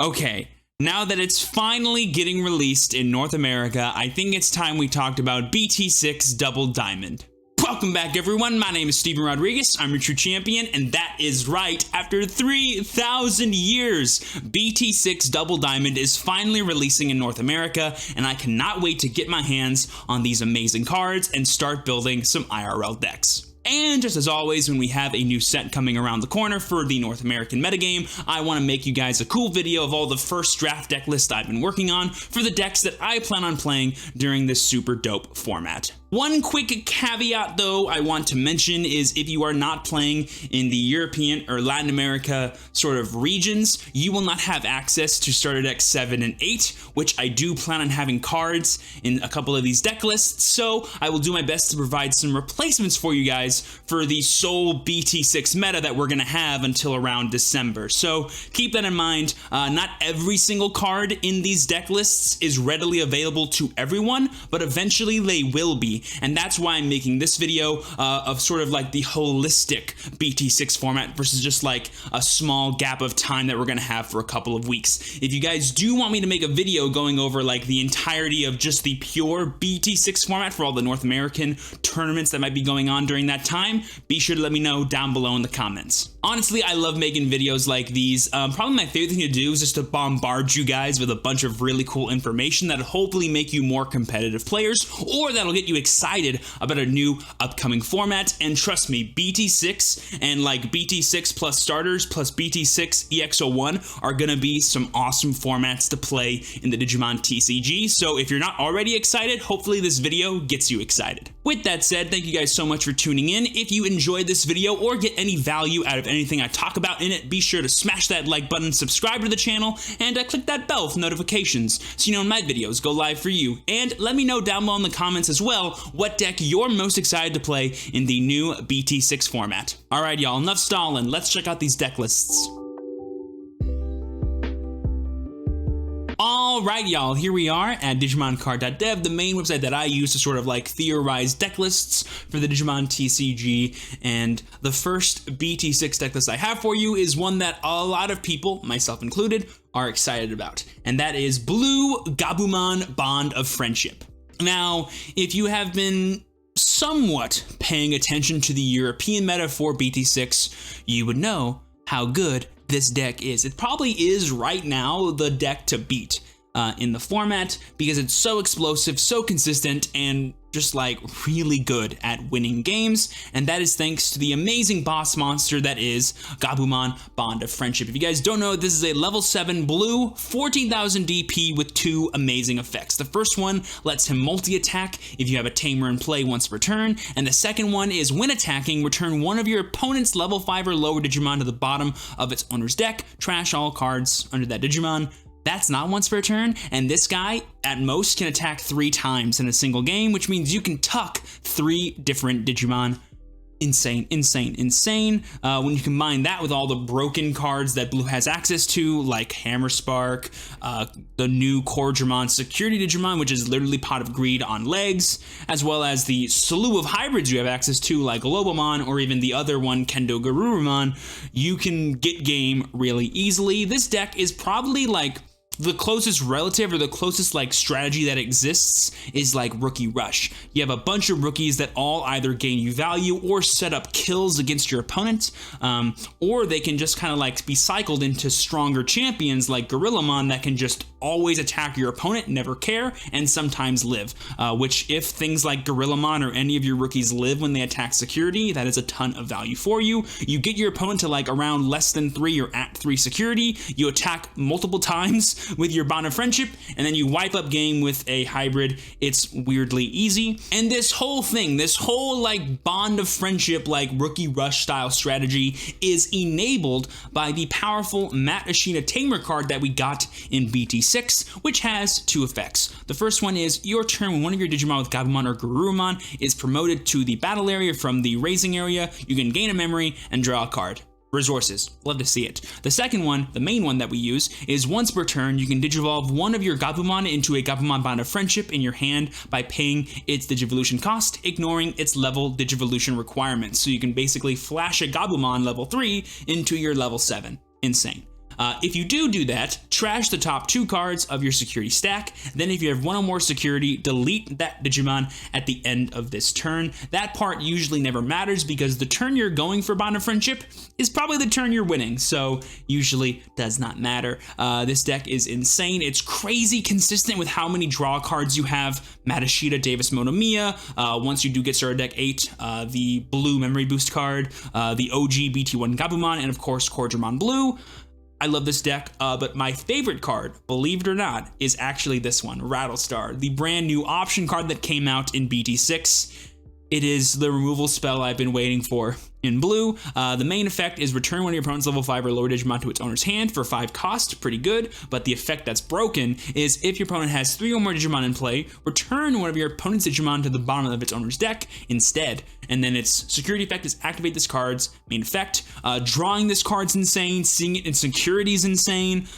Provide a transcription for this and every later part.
Okay, now that it's finally getting released in North America, I think it's time we talked about BT6 Double Diamond. Welcome back, everyone. My name is Steven Rodriguez. I'm your true champion, and that is right. After 3,000 years, BT6 Double Diamond is finally releasing in North America, and I cannot wait to get my hands on these amazing cards and start building some IRL decks. And just as always, when we have a new set coming around the corner for the North American metagame, I want to make you guys a cool video of all the first draft deck lists I've been working on for the decks that I plan on playing during this super dope format. One quick caveat though I want to mention is if you are not playing in the European or Latin America sort of regions, you will not have access to starter decks 7 and 8, which I do plan on having cards in a couple of these deck lists, so I will do my best to provide some replacements for you guys for the sole BT6 meta that we're going to have until around December. So keep that in mind. Not every single card in these deck lists is readily available to everyone, but eventually they will be. And that's why I'm making this video of sort of like the holistic BT6 format versus just like a small gap of time that we're going to have for a couple of weeks. If you guys do want me to make a video going over like the entirety of just the pure BT6 format for all the North American tournaments that might be going on during that time, be sure to let me know down below in the comments. Honestly, I love making videos like these. Probably my favorite thing to do is just to bombard you guys with a bunch of really cool information that'll hopefully make you more competitive players, or that'll get you excited about a new upcoming format. And trust me, BT6 and like BT6 plus starters plus BT6 EX01 are gonna be some awesome formats to play in the Digimon TCG. So if you're not already excited, hopefully this video gets you excited. With that said, thank you guys so much for tuning in. If you enjoyed this video or get any value out of anything I talk about in it, be sure to smash that like button, subscribe to the channel, and click that bell for notifications so you know when my videos go live for you. And let me know down below in the comments as well what deck you're most excited to play in the new BT6 format. Alright y'all, enough stalling, let's check out these deck lists. Alright y'all, here we are at DigimonCard.dev, the main website that I use to sort of like theorize deck lists for the Digimon TCG, and the first BT6 deck list I have for you is one that a lot of people, myself included, are excited about, and that is Blue Gabumon Bond of Friendship. Now, if you have been somewhat paying attention to the European meta for BT6, you would know how good this deck is. It probably is right now the deck to beat in the format because it's so explosive, so consistent, and just like really good at winning games, and that is thanks to the amazing boss monster that is Gabumon Bond of Friendship. If you guys don't know, this is a level 7 blue, 14,000 DP with 2 amazing effects. The first one lets him multi-attack if you have a tamer in play once per turn, and the second one is when attacking, return one of your opponent's level 5 or lower Digimon to the bottom of its owner's deck, trash all cards under that Digimon. That's not once per turn, and this guy, at most, can attack 3 times in a single game, which means you can tuck 3 different Digimon. Insane, insane, insane. When you combine that with all the broken cards that Blue has access to, like Hammer Spark, the new Core-Dramon Security Digimon, which is literally Pot of Greed on legs, as well as the slew of hybrids you have access to, like Lobomon, or even the other one, Kendo Garurumon, you can get game really easily. This deck is probably like the closest relative or the closest like strategy that exists is like Rookie Rush. You have a bunch of rookies that all either gain you value or set up kills against your opponent, or they can just kind of like be cycled into stronger champions like Gorillamon that can just always attack your opponent, never care, and sometimes live, which if things like Gorillamon or any of your rookies live when they attack security, that is a ton of value for you. You get your opponent to like around less than 3 or at 3 security, you attack multiple times with your Bond of Friendship, and then you wipe up game with a hybrid. It's weirdly easy. And this whole thing, this whole like Bond of Friendship, like Rookie Rush style strategy is enabled by the powerful Matt Ashina Tamer card that we got in BT6, which has 2 effects. The first one is your turn when one of your Digimon with Gabumon or Garurumon is promoted to the battle area from the raising area, you can gain a memory and draw a card. Resources, love to see it. The second one, the main one that we use, is once per turn, you can Digivolve one of your Gabumon into a Gabumon Bond of Friendship in your hand by paying its Digivolution cost, ignoring its level Digivolution requirements. So you can basically flash a Gabumon level 3 into your level 7. Insane. If you do that, trash the top 2 cards of your security stack. Then if you have 1 or more security, delete that Digimon at the end of this turn. That part usually never matters because the turn you're going for Bond of Friendship is probably the turn you're winning, so usually does not matter. This deck is insane. It's crazy consistent with how many draw cards you have. Matashita, Davis, Monomiya. Once you do get started deck 8, the blue memory boost card, the OG BT1 Gabumon, and of course WarGreymon Blue. I love this deck, but my favorite card, believe it or not, is actually this one, Rattlestar, the brand new option card that came out in BT6. It is the removal spell I've been waiting for in blue. The main effect is return one of your opponent's level 5 or lower Digimon to its owner's hand for 5 cost, pretty good, but the effect that's broken is if your opponent has 3 or more Digimon in play, return one of your opponent's Digimon to the bottom of its owner's deck instead. And then its security effect is activate this card's main effect. Drawing this card's insane, seeing it in security is insane.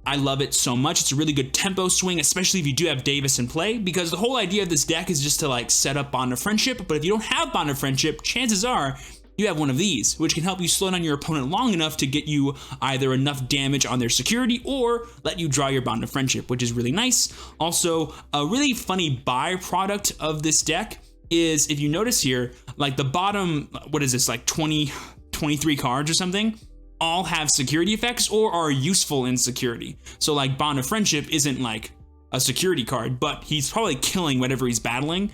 I love it so much. It's a really good tempo swing, especially if you do have Davis in play, because the whole idea of this deck is just to like set up Bond of Friendship, but if you don't have Bond of Friendship, chances are you have one of these, which can help you slow down your opponent long enough to get you either enough damage on their security or let you draw your Bond of Friendship, which is really nice. Also, a really funny byproduct of this deck is, if you notice here, like the bottom, what is this, like 23 cards or something? All have security effects or are useful in security. So like Bond of Friendship isn't like a security card, but he's probably killing whatever he's battling,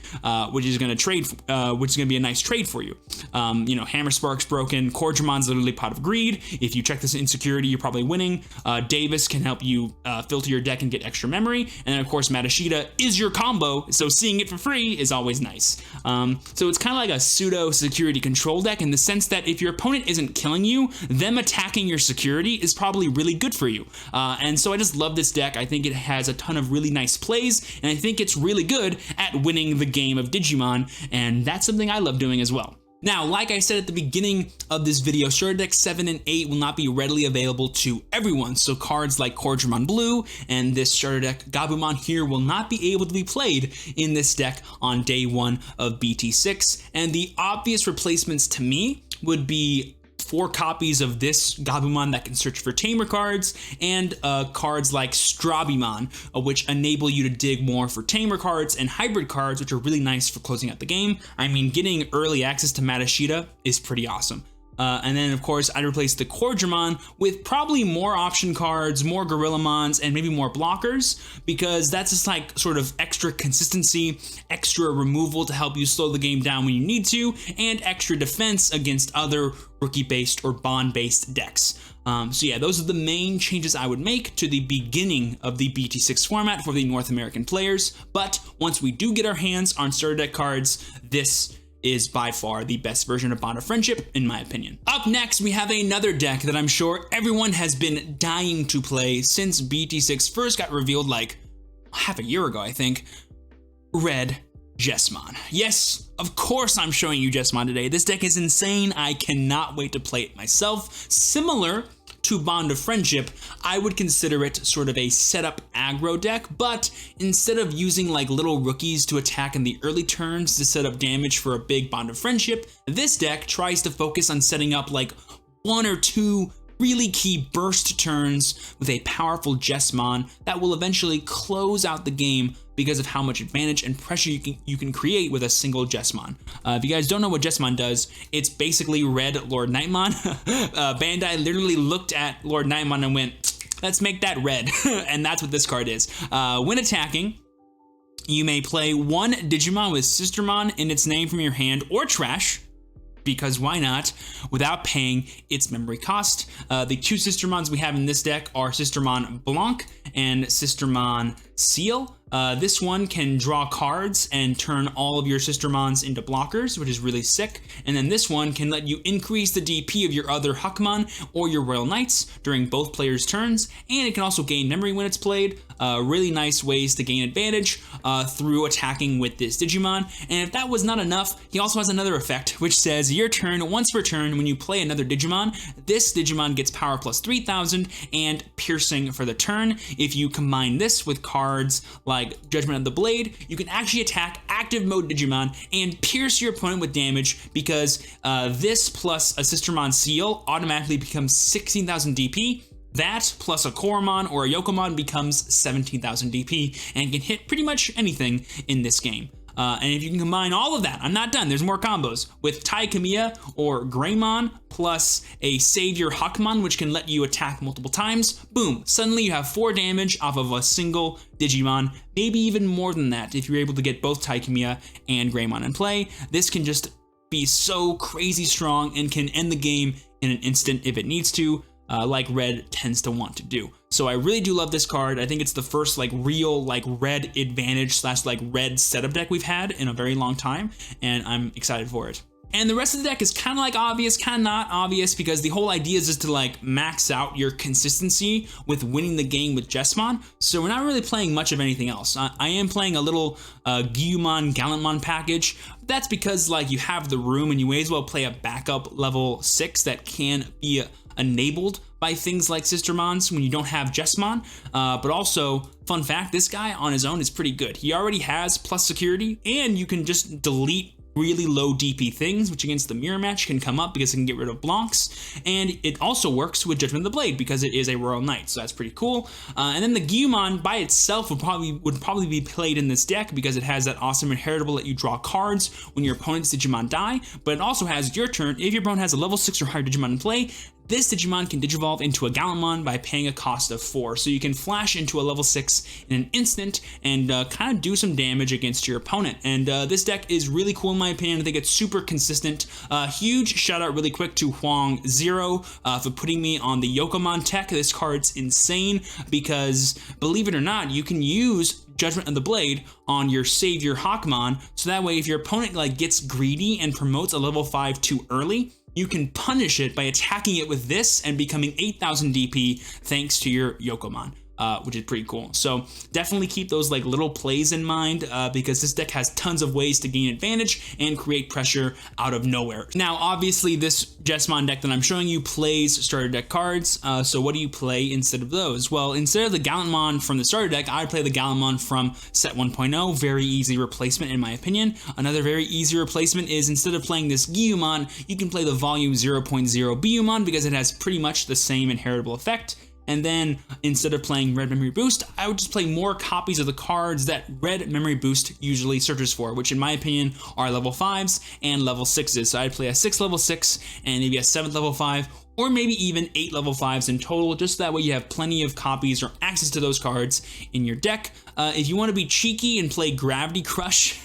which is going to be a nice trade for you. You know, Hammer Spark's broken. WarGreymon's literally Pot of Greed. If you check this insecurity, you're probably winning. Davis can help you filter your deck and get extra memory. And then of course Matashita is your combo, so seeing it for free is always nice. So it's kind of like a pseudo security control deck in the sense that if your opponent isn't killing you, them attacking your security is probably really good for you. And so I just love this deck. I think it has a ton of really nice plays, and I think it's really good at winning the game of Digimon, and that's something I love doing as well. Now, like I said at the beginning of this video, Starter Deck 7 and 8 will not be readily available to everyone, so cards like WarGreymon Blue and this Starter Deck Gabumon here will not be able to be played in this deck on day 1 of BT6, and the obvious replacements to me would be 4 copies of this Gabumon that can search for Tamer cards, and cards like Strabimon, which enable you to dig more for Tamer cards, and hybrid cards, which are really nice for closing out the game. I mean, getting early access to Matashita is pretty awesome. And then, of course, I'd replace the WarGreymon with probably more option cards, more Gorillamons, and maybe more blockers, because that's just like sort of extra consistency, extra removal to help you slow the game down when you need to, and extra defense against other rookie-based or bond-based decks. So yeah, those are the main changes I would make to the beginning of the BT6 format for the North American players. But once we do get our hands on starter deck cards, this is by far the best version of Bond of Friendship, in my opinion. Up next, we have another deck that I'm sure everyone has been dying to play since BT6 first got revealed like half a year ago, I think. Red Jesmon. Yes, of course I'm showing you Jesmon today. This deck is insane. I cannot wait to play it myself. Similar to Bond of Friendship, I would consider it sort of a setup aggro deck, but instead of using like little rookies to attack in the early turns to set up damage for a big Bond of Friendship, this deck tries to focus on setting up like 1 or 2 really key burst turns with a powerful Jesmon that will eventually close out the game because of how much advantage and pressure you can create with a single Jesmon. If you guys don't know what Jesmon does, it's basically red Lord Nightmon. Bandai literally looked at Lord Nightmon and went, let's make that red. And that's what this card is. When attacking, you may play 1 Digimon with Sistermon in its name from your hand or trash, because why not, without paying its memory cost. The 2 Sistermons we have in this deck are Sistermon Blanc and Sistermon Seal. This one can draw cards and turn all of your Sistermons into blockers, which is really sick. And then this one can let you increase the DP of your other Huckmon or your Royal Knights during both players' turns, and it can also gain memory when it's played. Really nice ways to gain advantage through attacking with this Digimon. And if that was not enough, he also has another effect, which says your turn, once per turn, when you play another Digimon, this Digimon gets power plus 3,000 and piercing for the turn. If you combine this with cards like Judgment of the Blade, you can actually attack active mode Digimon and pierce your opponent with damage, because this plus a Sistermon Seal automatically becomes 16,000 DP That plus a Koromon or a Yokomon becomes 17,000 DP and can hit pretty much anything in this game. And if you can combine all of that, I'm not done, there's more combos, with Taikamiya or Greymon plus a Savior Hakumon, which can let you attack multiple times, boom, suddenly you have 4 damage off of a single Digimon, maybe even more than that if you're able to get both Taikamiya and Greymon in play. This can just be so crazy strong and can end the game in an instant if it needs to, like Red tends to want to do. So I really do love this card. I think it's the first like real like Red advantage slash like Red setup deck we've had in a very long time, and I'm excited for it. And the rest of the deck is kind of like obvious, kind of not obvious, because the whole idea is just to like max out your consistency with winning the game with Jesmon. So we're not really playing much of anything else. I am playing a little Gyumon Gallantmon package. That's because like you have the room and you may as well play a backup level 6 that can be enabled by things like Sistermons when you don't have Jesmon. But also, fun fact, this guy on his own is pretty good. He already has plus security, and you can just delete really low DP things, which against the mirror match can come up because it can get rid of Blancs, and it also works with Judgment of the Blade because it is a Royal Knight, so that's pretty cool. And then the Gyumon by itself would probably be played in this deck because it has that awesome inheritable that you draw cards when your opponent's Digimon die, but it also has your turn. If your opponent has a level 6 or higher Digimon in play, this Digimon can Digivolve into a Gallantmon by paying a cost of 4, so you can flash into a level 6 in an instant and kind of do some damage against your opponent. And this deck is really cool in my opinion. I think it's super consistent. Huge shout out really quick to Huang Zero for putting me on the Yokomon tech. This card's insane because, believe it or not, you can use Judgment of the Blade on your Savior Hakumon, so that way if your opponent like gets greedy and promotes a level 5 too early, you can punish it by attacking it with this and becoming 8,000 DP thanks to your Yokomon, which is pretty cool. So definitely keep those like little plays in mind because this deck has tons of ways to gain advantage and create pressure out of nowhere. Now, obviously, this Jesmon deck that I'm showing you plays starter deck cards. So what do you play instead of those? Well, instead of the Gallantmon from the starter deck, I'd play the Gallantmon from set 1.0. Very easy replacement in my opinion. Another very easy replacement is instead of playing this Gyumon, you can play the Volume 0.0 Biyumon because it has pretty much the same inheritable effect. And then instead of playing Red Memory Boost, I would just play more copies of the cards that Red Memory Boost usually searches for, which in my opinion are level 5s and level 6s. So I'd play a 6 level 6 and maybe a 7th level 5, or maybe even 8 level 5s in total, just that way you have plenty of copies or access to those cards in your deck. If you want to be cheeky and play Gravity Crush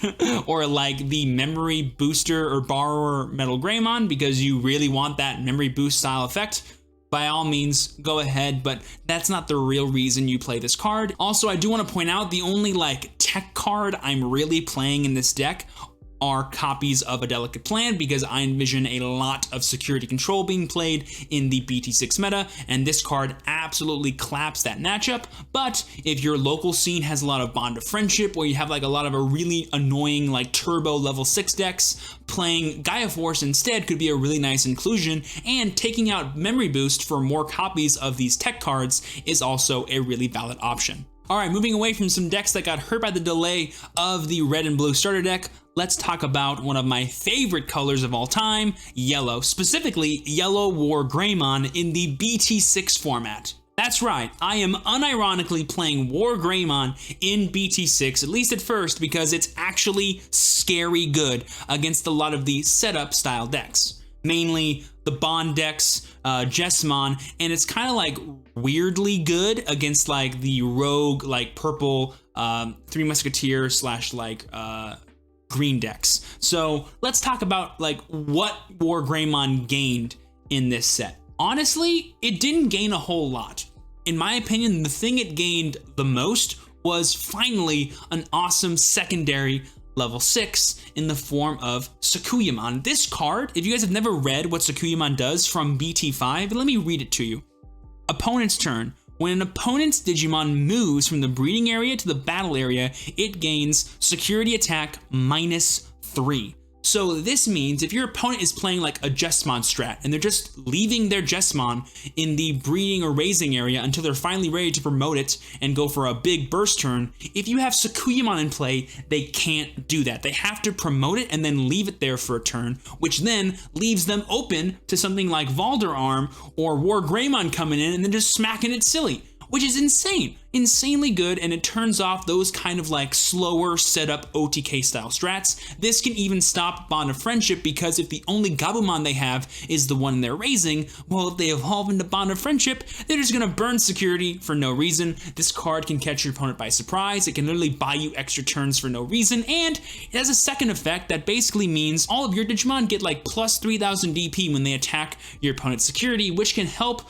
or like the Memory Booster or Borrower Metal Greymon because you really want that Memory Boost style effect, by all means, go ahead, but that's not the real reason you play this card. Also, I do want to point out the only like tech card I'm really playing in this deck are copies of A Delicate Plan because I envision a lot of security control being played in the BT6 meta, and this card absolutely claps that matchup. But if your local scene has a lot of Bond of Friendship, or you have like a lot of a really annoying like turbo level 6 decks, playing Gaia Force instead could be a really nice inclusion, and taking out Memory Boost for more copies of these tech cards is also a really valid option. Alright, moving away from some decks that got hurt by the delay of the red and blue starter deck, let's talk about one of my favorite colors of all time, yellow. Specifically, yellow WarGreymon in the BT6 format. That's right, I am unironically playing WarGreymon in BT6, at least at first, because it's actually scary good against a lot of the setup style decks. Mainly the Bond decks, Jesmon, and it's kind of like weirdly good against like the rogue, like purple, Three Musketeer slash like green decks. So let's talk about like what WarGreymon gained in this set. Honestly, it didn't gain a whole lot. In my opinion, the thing it gained the most was finally an awesome secondary level 6 in the form of Sakuyamon. This card, if you guys have never read what Sakuyamon does from BT5, let me read it to you. Opponent's turn. When an opponent's Digimon moves from the breeding area to the battle area, it gains security attack -3. So this means if your opponent is playing like a Jesmon strat and they're just leaving their Jesmon in the breeding or raising area until they're finally ready to promote it and go for a big burst turn, if you have Sakuyamon in play, they can't do that. They have to promote it and then leave it there for a turn, which then leaves them open to something like Valderarm or WarGreymon coming in and then just smacking it silly, which is insane. Insanely good, and it turns off those kind of like slower setup OTK style strats. This can even stop Bond of Friendship, because if the only Gabumon they have is the one they're raising, well, if they evolve into Bond of Friendship, they're just gonna burn security for no reason. This card can catch your opponent by surprise. It can literally buy you extra turns for no reason, and it has a second effect that basically means all of your Digimon get like plus 3000 DP when they attack your opponent's security, which can help,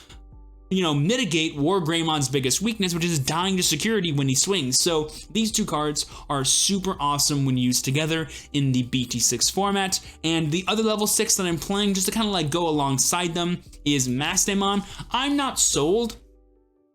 you know, mitigate WarGreymon's biggest weakness, which is dying to security when he swings. So these two cards are super awesome when used together in the BT6 format. And the other level 6 that I'm playing, just to kind of like go alongside them, is Mastemon. I'm not sold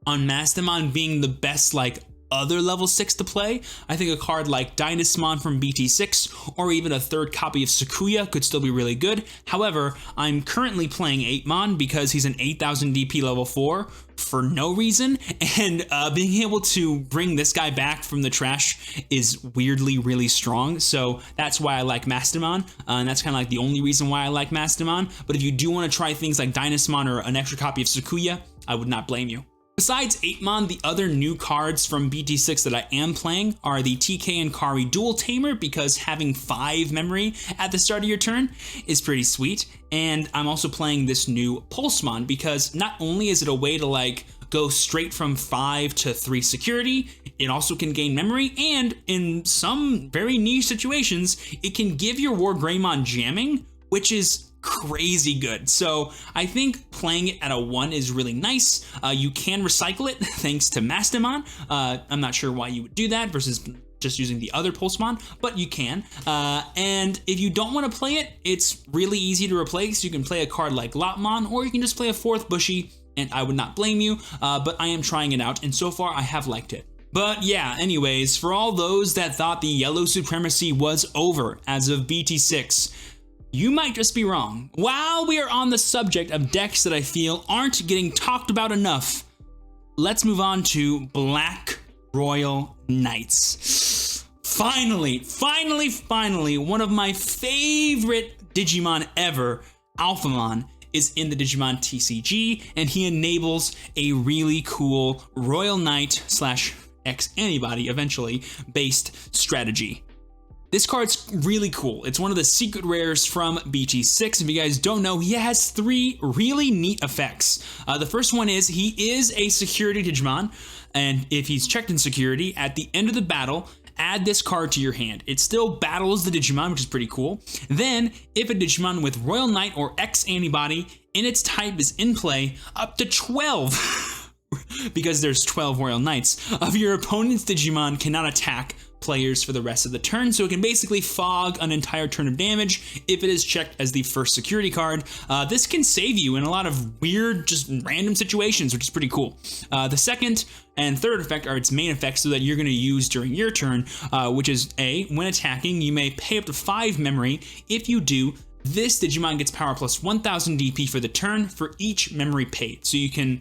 on Mastemon being the best like other level 6 to play. I think a card like Dynasmon from BT6 or even a third copy of Sakuya could still be really good. However, I'm currently playing 8mon because he's an 8000 DP level 4 for no reason, and being able to bring this guy back from the trash is weirdly really strong. So that's why I like Mastemon, and that's kind of like the only reason why I like Mastemon. But if you do want to try things like Dynasmon or an extra copy of Sakuya, I would not blame you. Besides 8mon, the other new cards from BT6 that I am playing are the TK and Kari Dual Tamer, because having 5 memory at the start of your turn is pretty sweet. And I'm also playing this new Pulsemon because not only is it a way to like go straight from 5 to 3 security, it also can gain memory, and in some very niche situations, it can give your WarGreymon jamming, which is crazy good. So I think playing it at a 1 is really nice. You can recycle it thanks to Mastemon. I'm not sure why you would do that versus just using the other Pulsemon, but you can. And if you don't want to play it, it's really easy to replace. You can play a card like Lopmon, or you can just play a 4th Bushy, and I would not blame you, but I am trying it out, and so far I have liked it. But yeah, anyways, for all those that thought the yellow supremacy was over as of BT6, you might just be wrong. While we are on the subject of decks that I feel aren't getting talked about enough, let's move on to Black Royal Knights. Finally, one of my favorite Digimon ever, Alphamon, is in the Digimon TCG, and he enables a really cool Royal Knight / X Antibody eventually based strategy. This card's really cool. It's one of the secret rares from BT6. If you guys don't know, he has 3 really neat effects. The first one is he is a security Digimon, and if he's checked in security, at the end of the battle, add this card to your hand. It still battles the Digimon, which is pretty cool. Then, if a Digimon with Royal Knight or X Antibody in its type is in play, up to 12, because there's 12 Royal Knights, of your opponent's Digimon cannot attack players for the rest of the turn, so it can basically fog an entire turn of damage if it is checked as the first security card. This can save you in a lot of weird, just random situations, which is pretty cool. The second and third effect are its main effects, so that you're going to use during your turn, which is A, when attacking, you may pay up to 5 memory. If you do, this Digimon gets power plus 1000 DP for the turn for each memory paid. So you can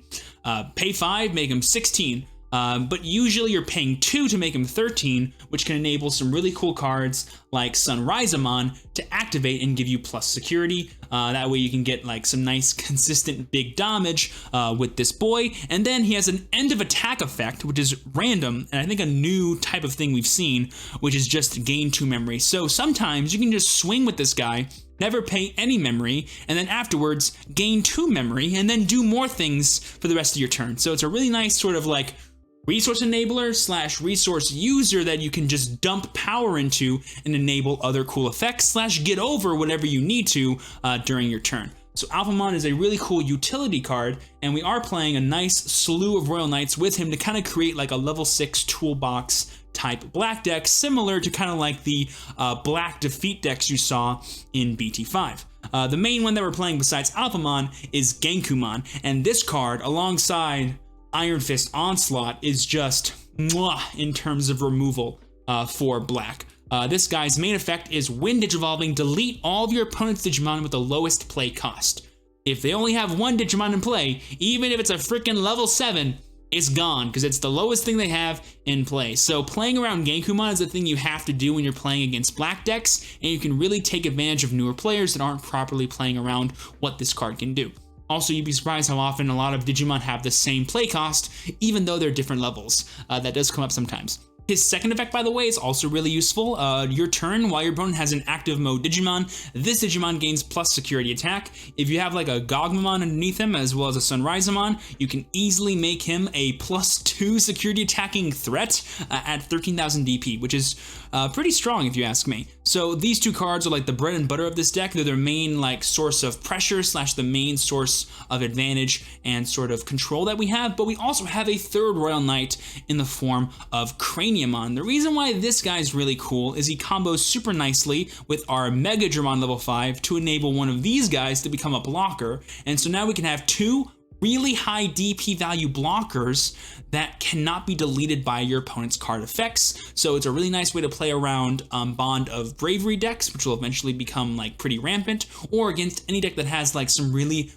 pay 5, make them 16, but usually you're paying 2 to make him 13, which can enable some really cool cards like Sunriseamon to activate and give you plus security. That way you can get like some nice consistent big damage with this boy. And then he has an end of attack effect, which is random, and I think a new type of thing we've seen, which is just gain 2 memory. So sometimes you can just swing with this guy, never pay any memory, and then afterwards gain 2 memory, and then do more things for the rest of your turn. So it's a really nice sort of like resource enabler / resource user that you can just dump power into and enable other cool effects / get over whatever you need to during your turn. So Alphamon is a really cool utility card, and we are playing a nice slew of Royal Knights with him to kind of create like a level 6 toolbox type black deck, similar to kind of like the black defeat decks you saw in BT5. The main one that we're playing besides Alphamon is Genkumon, and this card alongside Iron Fist Onslaught is just mwah in terms of removal for black. This guy's main effect is when Digivolving, delete all of your opponent's Digimon with the lowest play cost. If they only have one Digimon in play, even if it's a freaking level 7, it's gone because it's the lowest thing they have in play. So playing around Genkumon is the thing you have to do when you're playing against black decks, and you can really take advantage of newer players that aren't properly playing around what this card can do. Also, you'd be surprised how often a lot of Digimon have the same play cost, even though they're different levels. That does come up sometimes. His second effect, by the way, is also really useful. Your turn, while your opponent has an active mode Digimon, this Digimon gains plus security attack. If you have like a Gogmamon underneath him, as well as a Sunrisemon, you can easily make him a +2 security attacking threat at 13,000 DP, which is pretty strong if you ask me. So these two cards are like the bread and butter of this deck. They're their main like source of pressure / the main source of advantage and sort of control that we have, but we also have a third Royal Knight in the form of Craniumon. The reason why this guy's really cool is he combos super nicely with our Mega Dramon level 5 to enable one of these guys to become a blocker, and so now we can have two really high DP value blockers that cannot be deleted by your opponent's card effects. So it's a really nice way to play around Bond of Bravery decks, which will eventually become like pretty rampant, or against any deck that has like some really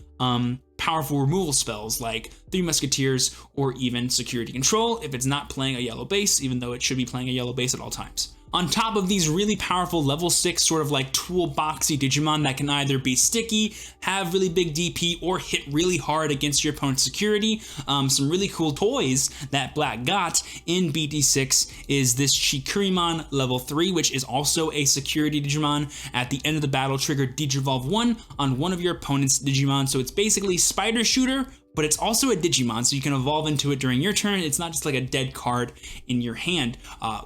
powerful removal spells like Three Musketeers or even Security Control if it's not playing a yellow base, even though it should be playing a yellow base at all times. On top of these really powerful level 6 sort of like toolboxy Digimon that can either be sticky, have really big DP, or hit really hard against your opponent's security, some really cool toys that Black got in BT6 is this Chikurimon level 3, which is also a security Digimon. At the end of the battle, trigger Digivolve 1 on one of your opponent's Digimon. So it's basically Spider Shooter, but it's also a Digimon, so you can evolve into it during your turn. It's not just like a dead card in your hand,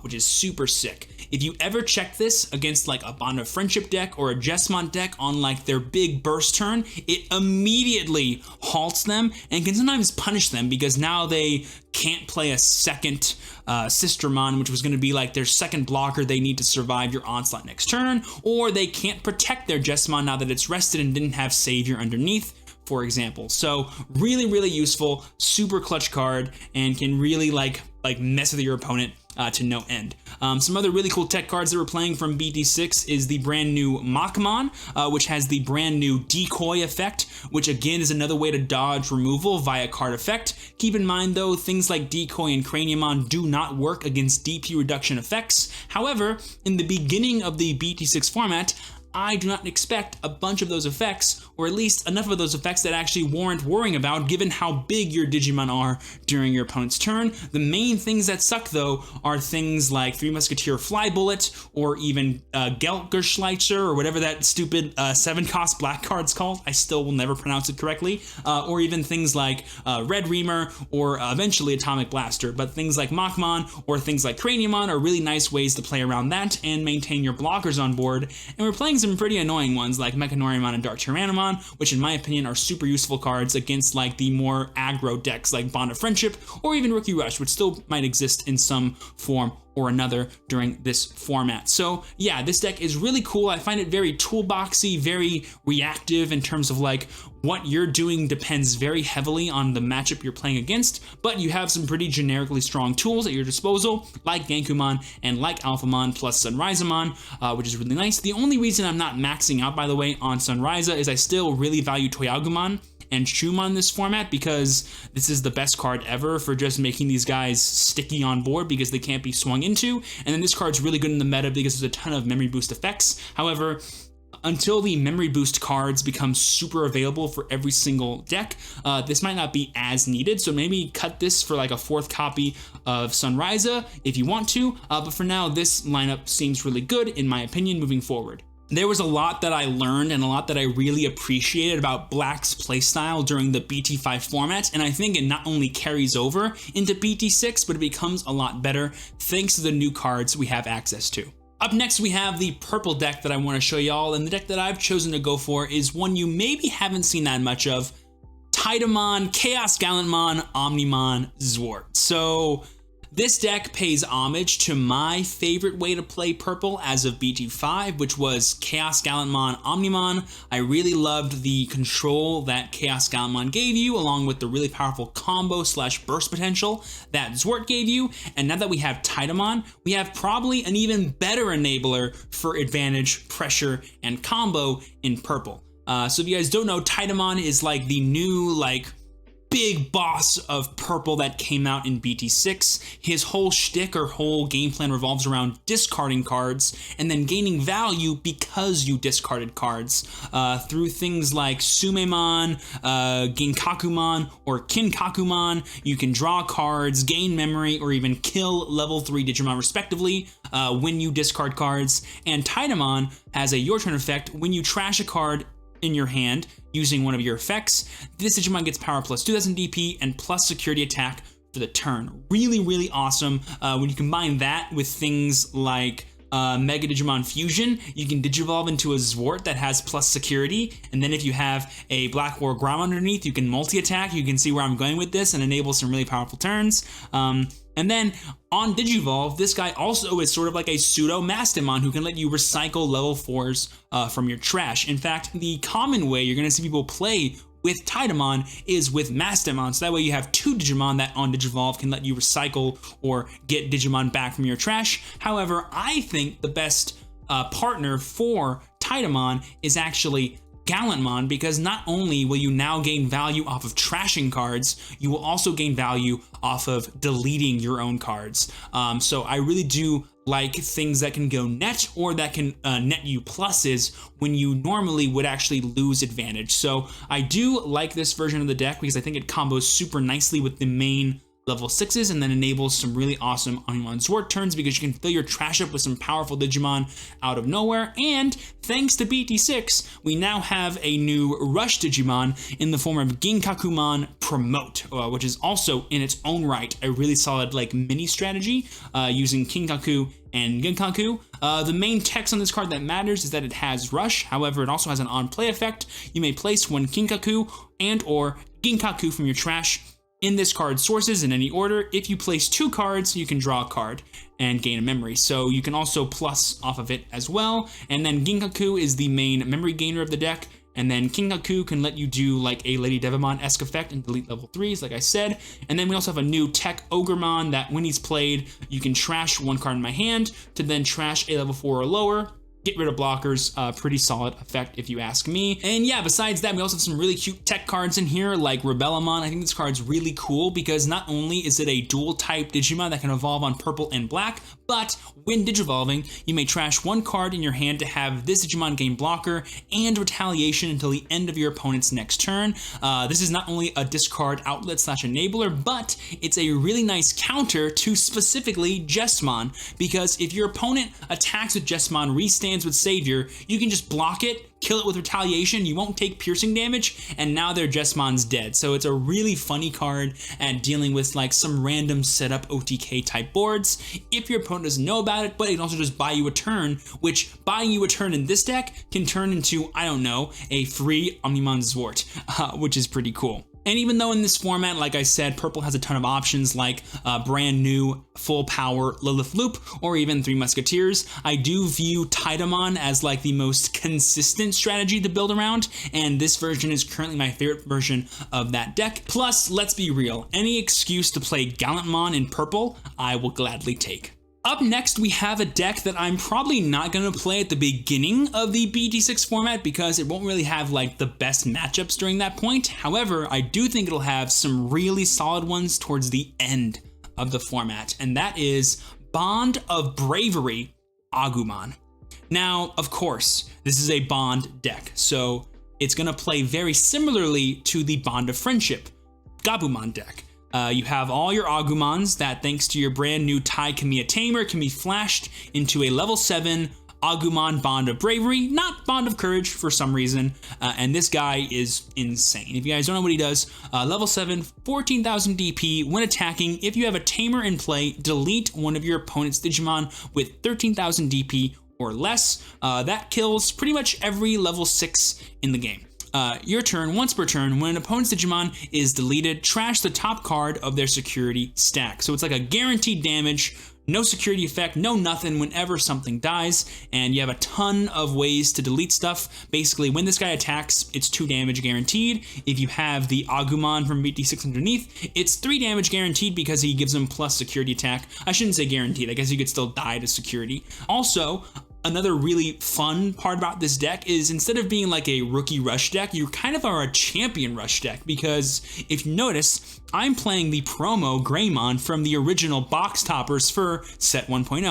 which is super sick. If you ever check this against like a Bond of Friendship deck or a Jesmon deck on like their big burst turn, it immediately halts them and can sometimes punish them because now they can't play a second Sistermon, which was going to be like their second blocker they need to survive your onslaught next turn, or they can't protect their Jesmon now that it's rested and didn't have Savior underneath, for example. So really, really useful, super clutch card, and can really like mess with your opponent to no end. Some other really cool tech cards that we're playing from BT6 is the brand new Machmon, which has the brand new Decoy effect, which again is another way to dodge removal via card effect. Keep in mind though, things like Decoy and Craniumon do not work against DP reduction effects. However, in the beginning of the BT6 format, I do not expect a bunch of those effects, or at least enough of those effects that actually warrant worrying about given how big your Digimon are during your opponent's turn. The main things that suck though are things like Three Musketeer Fly Bullet, or even Gelgerschleicher, or whatever that stupid 7-cost black card's called. I still will never pronounce it correctly. Or even things like Red Reamer, or eventually Atomic Blaster. But things like Machmon or things like Craniumon are really nice ways to play around that and maintain your blockers on board. And we're playing some pretty annoying ones like Mechanorimon and Dark Tyrannomon, which in my opinion are super useful cards against like the more aggro decks like Bond of Friendship or even Rookie Rush, which still might exist in some form or another during this format. So yeah, this deck is really cool. I find it very toolboxy, very reactive in terms of like what you're doing depends very heavily on the matchup you're playing against, but you have some pretty generically strong tools at your disposal, like Genkumon and like Alphamon plus Sunrisemon, which is really nice. The only reason I'm not maxing out, by the way, on Sunrisa is I still really value Toyagumon and Shumon in this format because this is the best card ever for just making these guys sticky on board because they can't be swung into, and then this card's really good in the meta because there's a ton of memory boost effects. However, until the memory boost cards become super available for every single deck, this might not be as needed, so maybe cut this for like a 4th copy of Sunrisa if you want to, but for now this lineup seems really good in my opinion moving forward. There was a lot that I learned and a lot that I really appreciated about Black's playstyle during the BT5 format, and I think it not only carries over into BT6, but it becomes a lot better thanks to the new cards we have access to. Up next, we have the purple deck that I want to show y'all, and the deck that I've chosen to go for is one you maybe haven't seen that much of: Titamon, Chaos Gallantmon, Omnimon, Zwart. So This deck pays homage to my favorite way to play purple as of BT5, which was Chaos Gallantmon Omnimon. I really loved the control that Chaos Gallantmon gave you, along with the really powerful combo / burst potential that Zwart gave you. And now that we have Titamon, we have probably an even better enabler for advantage, pressure, and combo in purple. So if you guys don't know, Titamon is like the new big boss of purple that came out in BT6. His whole shtick or whole game plan revolves around discarding cards and then gaining value because you discarded cards through things like Sumemon, Ginkakumon, or Kinkakumon. You can draw cards, gain memory, or even kill level 3 Digimon respectively when you discard cards. And Titamon has a your turn effect when you trash a card in your hand using one of your effects. This Digimon gets power plus 2000 DP and plus security attack for the turn. Really, really awesome. When you combine that with things like Mega Digimon Fusion, you can digivolve into a Zwart that has plus security, and then if you have a Black WarGreymon underneath, you can multi-attack. You can see where I'm going with this and enable some really powerful turns. And then on Digivolve, this guy also is sort of like a pseudo Mastamon who can let you recycle level 4s from your trash. In fact, the common way you're going to see people play with Titamon is with Mastamon, so that way you have 2 Digimon that on Digivolve can let you recycle or get Digimon back from your trash. However, I think the best partner for Titamon is actually Gallantmon, because not only will you now gain value off of trashing cards, you will also gain value off of deleting your own cards. So I really do like things that can go net or that can net you pluses when you normally would actually lose advantage. So I do like this version of the deck because I think it combos super nicely with the main level 6s and then enables some really awesome Omnimon Zwart turns because you can fill your trash up with some powerful Digimon out of nowhere. And thanks to BT6, we now have a new Rush Digimon in the form of Ginkakumon Promote, which is also in its own right a really solid mini strategy using Kinkaku and Ginkaku. The main text on this card that matters is that it has Rush. However, it also has an on-play effect. You may place one Kinkaku and or Ginkaku from your trash in this card's sources in any order. If you place 2 cards, you can draw a card and gain a memory. So you can also plus off of it as well. And then Ginkaku is the main memory gainer of the deck. And then Kinkaku can let you do like a Lady Devamon-esque effect and delete level 3s, like I said. And then we also have a new Tech Ogremon that when he's played, you can trash 1 card in my hand to then trash a level 4 or lower. Get rid of blockers, pretty solid effect if you ask me. And yeah, besides that, we also have some really cute tech cards in here like Rebellamon. I think this card's really cool because not only is it a dual type Digimon that can evolve on purple and black, but when digivolving, you may trash 1 card in your hand to have this Digimon gain blocker and retaliation until the end of your opponent's next turn. This is not only a discard outlet / enabler, but it's a really nice counter to specifically Jesmon, because if your opponent attacks with Jesmon, restands with Savior, you can just block it, kill it with retaliation, you won't take piercing damage, and now their Jesmon's dead. So it's a really funny card at dealing with some random setup OTK type boards if your opponent doesn't know about it, but it can also just buy you a turn, which buying you a turn in this deck can turn into, I don't know, a free Omnimon Zwart, which is pretty cool. And even though in this format, like I said, purple has a ton of options like brand new full power Lilith Loop or even 3 Musketeers, I do view Titamon as the most consistent strategy to build around, and this version is currently my favorite version of that deck. Plus, let's be real, any excuse to play Gallantmon in purple, I will gladly take. Up next, we have a deck that I'm probably not going to play at the beginning of the BT6 format because it won't really have the best matchups during that point. However, I do think it'll have some really solid ones towards the end of the format, and that is Bond of Bravery Agumon. Now, of course, this is a Bond deck, so it's going to play very similarly to the Bond of Friendship Gabumon deck. You have all your Agumons that, thanks to your brand new Tai Kamiya Tamer, can be flashed into a level 7 Agumon Bond of Bravery, not Bond of Courage for some reason, and this guy is insane. If you guys don't know what he does, level 7, 14,000 DP. When attacking, if you have a Tamer in play, delete one of your opponent's Digimon with 13,000 DP or less. That kills pretty much every level 6 in the game. your turn, once per turn, when an opponent's Digimon is deleted, trash the top card of their security stack. So it's like a guaranteed damage, no security effect, no nothing whenever something dies, and you have a ton of ways to delete stuff. Basically, when this guy attacks, it's 2 damage guaranteed. If you have the Agumon from BT6 underneath, it's 3 damage guaranteed because he gives him plus security attack. I shouldn't say guaranteed, I guess you could still die to security. Also, another really fun part about this deck is instead of being like a rookie rush deck, you kind of are a champion rush deck, because if you notice, I'm playing the promo Greymon from the original box toppers for set 1.0.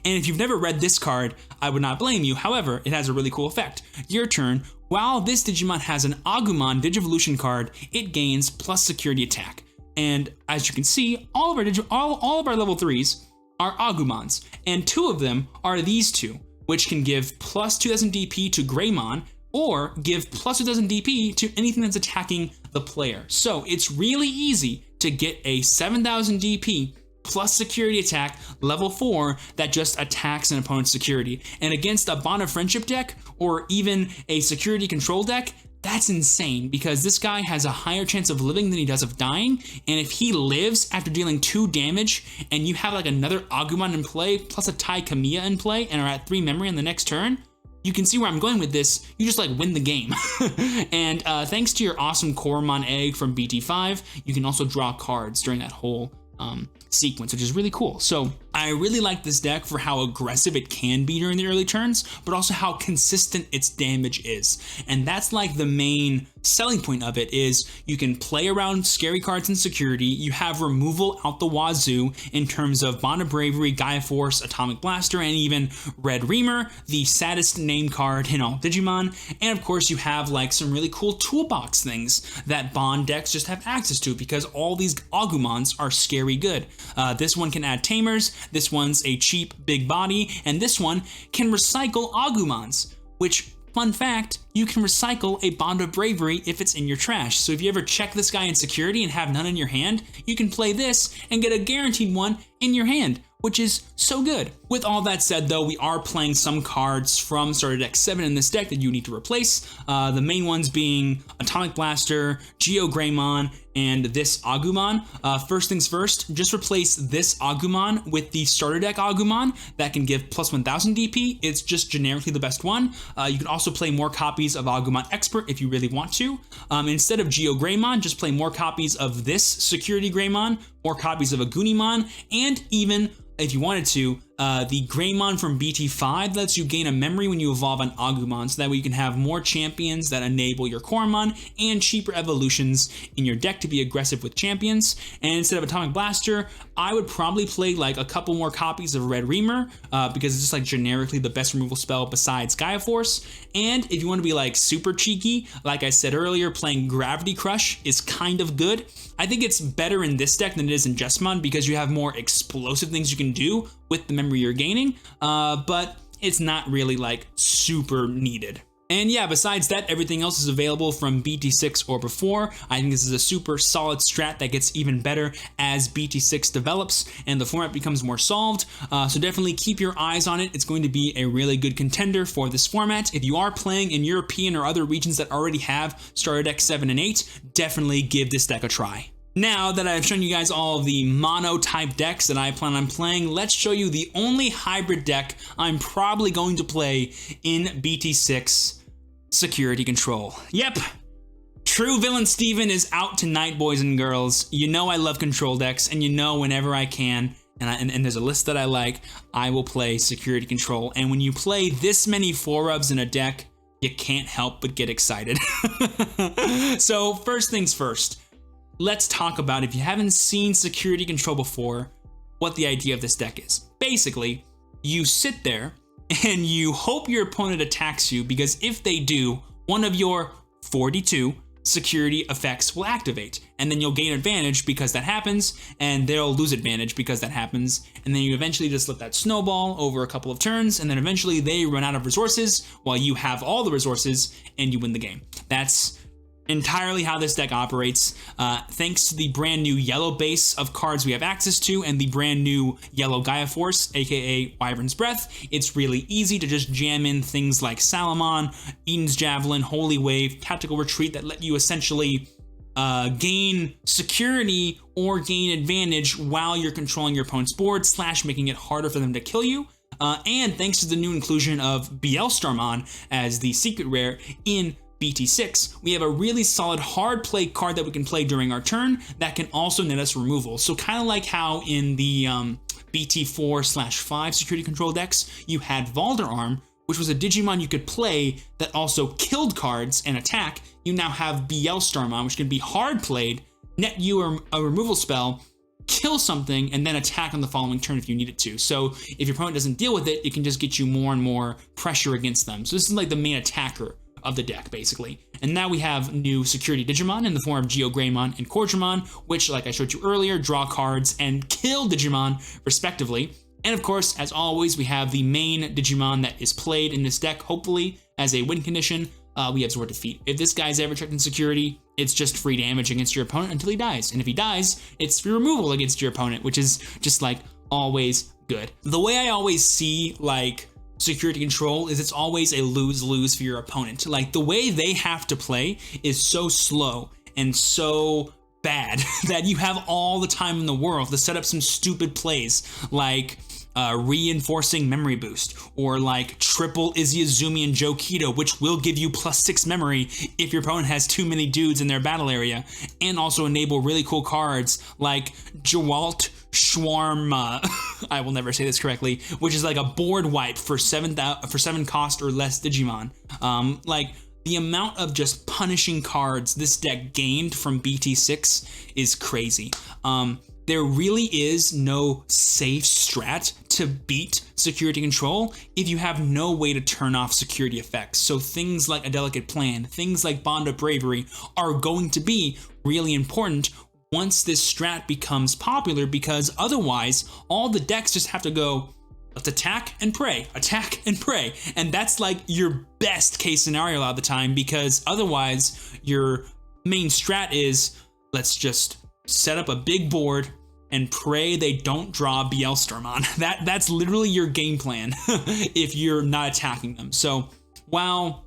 And if you've never read this card, I would not blame you. However, it has a really cool effect. Your turn, while this Digimon has an Agumon Digivolution card, it gains plus security attack. And as you can see, all of our level 3s are Agumons, and 2 of them are these 2, which can give plus 2000 DP to Greymon, or give plus 2000 DP to anything that's attacking the player. So it's really easy to get a 7000 DP plus security attack level 4 that just attacks an opponent's security. And against a Bond of Friendship deck, or even a security control deck, that's insane, because this guy has a higher chance of living than he does of dying, and if he lives after dealing 2 damage, and you have like another Agumon in play, plus a Tai Kamiya in play, and are at 3 memory on the next turn, you can see where I'm going with this. You just like win the game. And thanks to your awesome Koromon egg from BT5, you can also draw cards during that whole sequence, which is really cool. So I really like this deck for how aggressive it can be during the early turns, but also how consistent its damage is. And that's like the main selling point of it, is you can play around scary cards and security. You have removal out the wazoo in terms of Bond of Bravery, Gaia Force, Atomic Blaster, and even Red Reamer, the saddest name card in all Digimon. And of course you have like some really cool toolbox things that Bond decks just have access to, because all these Agumons are scary good. This one can add Tamers, this one's a cheap big body, and this one can recycle Agumons, which, fun fact, you can recycle a Bond of Bravery if it's in your trash. So if you ever check this guy in security and have none in your hand, you can play this and get a guaranteed one in your hand, which is so good. With all that said though, we are playing some cards from Starter Deck 7 in this deck that you need to replace. The main ones being Atomic Blaster, WarGreymon, and this Agumon. First things first, just replace this Agumon with the Starter Deck Agumon that can give plus 1000 DP. It's just generically the best one. You can also play more copies of Agumon Expert if you really want to. Instead of WarGreymon, just play more copies of this Security Greymon, more copies of Agunimon, and even, if you wanted to, the Greymon from BT5 lets you gain a memory when you evolve an Agumon, so that way you can have more champions that enable your Koromon and cheaper evolutions in your deck to be aggressive with champions. And instead of Atomic Blaster, I would probably play like a couple more copies of Red Reamer, because it's just like generically the best removal spell besides Gaia Force. And if you want to be like super cheeky, like I said earlier, playing Gravity Crush is kind of good. I think it's better in this deck than it is in Jesmon, because you have more explosive things you can do with the memory you're gaining, but it's not really like super needed. And yeah, besides that, everything else is available from BT6 or before. I think this is a super solid strat that gets even better as BT6 develops and the format becomes more solved. So definitely keep your eyes on it. It's going to be a really good contender for this format. If you are playing in European or other regions that already have Starter Deck 7 and 8, definitely give this deck a try. Now that I've shown you guys all of the mono type decks that I plan on playing, let's show you the only hybrid deck I'm probably going to play in BT6 Security Control. Yep, TrueChampionSteven is out tonight, boys and girls. You know I love control decks, and you know whenever I can, and there's a list that I like, I will play Security Control. And when you play this many 4-ubs in a deck, you can't help but get excited. So first things first, let's talk about, if you haven't seen Security Control before, what the idea of this deck is. Basically, you sit there and you hope your opponent attacks you, because if they do, one of your 42 security effects will activate, and then you'll gain advantage because that happens, and they'll lose advantage because that happens, and then you eventually just let that snowball over a couple of turns, and then eventually they run out of resources while you have all the resources and you win the game. That's entirely how this deck operates. Thanks to the brand new yellow base of cards we have access to and the brand new yellow Gaia Force, aka Wyvern's Breath, it's really easy to just jam in things like Salamon, Eden's Javelin, Holy Wave, Tactical Retreat that let you essentially gain security or gain advantage while you're controlling your opponent's board, / making it harder for them to kill you. And thanks to the new inclusion of Starmon as the secret rare in BT6, we have a really solid hard play card that we can play during our turn that can also net us removal. So kind of like how in the BT4/5 security control decks, you had Valderarm, which was a Digimon you could play that also killed cards and attack. You now have Starmon, which can be hard played, net you a removal spell, kill something, and then attack on the following turn if you need it to. So if your opponent doesn't deal with it, it can just get you more and more pressure against them. So this is like the main attacker of the deck, basically. And now we have new security Digimon in the form of WarGreymon and WarGreymon, which, like I showed you earlier, draw cards and kill Digimon, respectively. And of course, as always, we have the main Digimon that is played in this deck, hopefully, as a win condition. We have Sword Defeat. If this guy's ever checked in security, it's just free damage against your opponent until he dies. And if he dies, it's free removal against your opponent, which is just like always good. The way I always see like security control is it's always a lose-lose for your opponent. Like the way they have to play is so slow and so bad that you have all the time in the world to set up some stupid plays like reinforcing memory boost, or like triple Izzy and Jokito, which will give you +6 memory if your opponent has too many dudes in their battle area, and also enable really cool cards like Jawalt Shawarma, I will never say this correctly, which is like a board wipe for 7 cost or less Digimon. Like the amount of just punishing cards this deck gained from BT6 is crazy. There really is no safe strat to beat security control if you have no way to turn off security effects. So things like A Delicate Plan, things like Bond of Bravery are going to be really important once this strat becomes popular, because otherwise all the decks just have to go, let's attack and pray, attack and pray. And that's like your best case scenario a lot of the time, because otherwise your main strat is, let's just set up a big board and pray they don't draw Starmon. That's literally your game plan if you're not attacking them. So while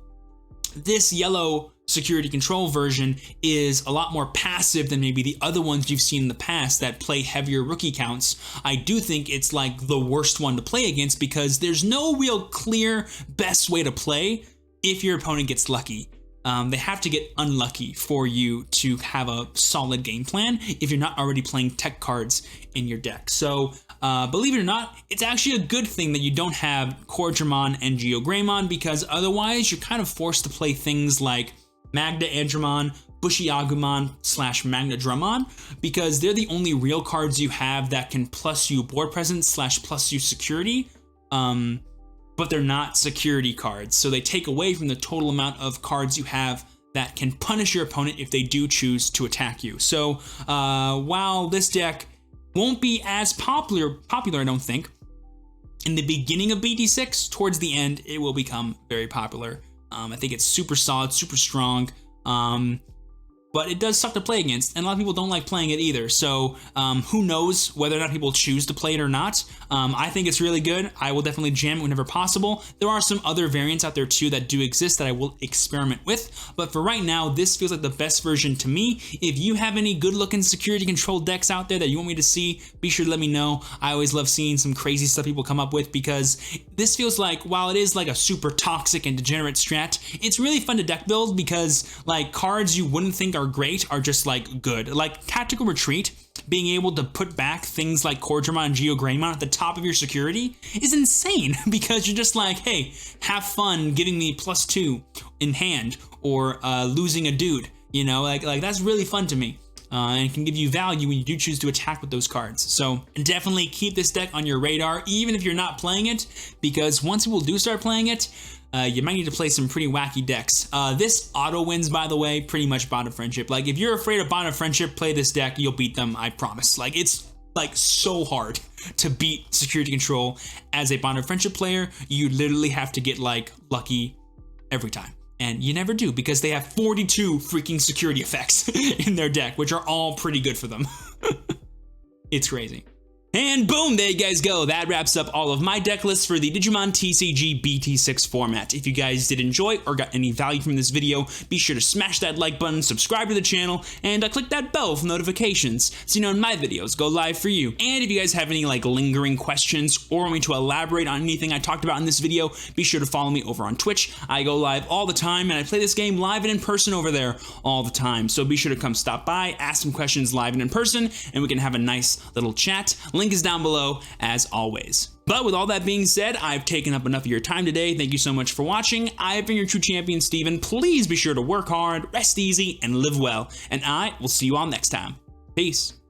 this yellow security control version is a lot more passive than maybe the other ones you've seen in the past that play heavier rookie counts, I do think it's like the worst one to play against, because there's no real clear best way to play if your opponent gets lucky. They have to get unlucky for you to have a solid game plan if you're not already playing tech cards in your deck. So believe it or not, it's actually a good thing that you don't have WarGreymon and WarGreymon, because otherwise you're kind of forced to play things like Magda Andromon, Bushiagumon / Magna Drummon, because they're the only real cards you have that can plus you board presence / plus you security. But they're not security cards, so they take away from the total amount of cards you have that can punish your opponent if they do choose to attack you. So while this deck won't be as popular, I don't think, in the beginning of BT6, towards the end, it will become very popular. I think it's super solid, super strong, but it does suck to play against, and a lot of people don't like playing it either. So who knows whether or not people choose to play it or not. I think it's really good. I will definitely jam it whenever possible. There are some other variants out there too that do exist that I will experiment with, but for right now, this feels like the best version to me. If you have any good looking security control decks out there that you want me to see, be sure to let me know. I always love seeing some crazy stuff people come up with, because this feels like, while it is like a super toxic and degenerate strat, it's really fun to deck build, because like cards you wouldn't think are great are just like good. Like Tactical Retreat, being able to put back things like WarGreymon and WarGreymon at the top of your security is insane, because you're just like, hey, have fun giving me +2 in hand, or losing a dude, you know, like that's really fun to me. And it can give you value when you do choose to attack with those cards. So definitely keep this deck on your radar, even if you're not playing it, because once people do start playing it, you might need to play some pretty wacky decks. This auto wins, by the way, pretty much Bond of Friendship. Like, if you're afraid of Bond of Friendship, play this deck, you'll beat them, I promise. Like, it's like so hard to beat security control as a Bond of Friendship player. You literally have to get like lucky every time. And you never do, because they have 42 freaking security effects in their deck, which are all pretty good for them. It's crazy. And boom, there you guys go. That wraps up all of my deck lists for the Digimon TCG BT6 format. If you guys did enjoy or got any value from this video, be sure to smash that like button, subscribe to the channel, and click that bell for notifications so you know when my videos go live for you. And if you guys have any lingering questions or want me to elaborate on anything I talked about in this video, be sure to follow me over on Twitch. I go live all the time, and I play this game live and in person over there all the time. So be sure to come stop by, ask some questions live and in person, and we can have a nice little chat. Link is down below as always. But with all that being said, I've taken up enough of your time today. Thank you so much for watching. I've been your true champion, Steven. Please be sure to work hard, rest easy, and live well. And I will see you all next time. Peace.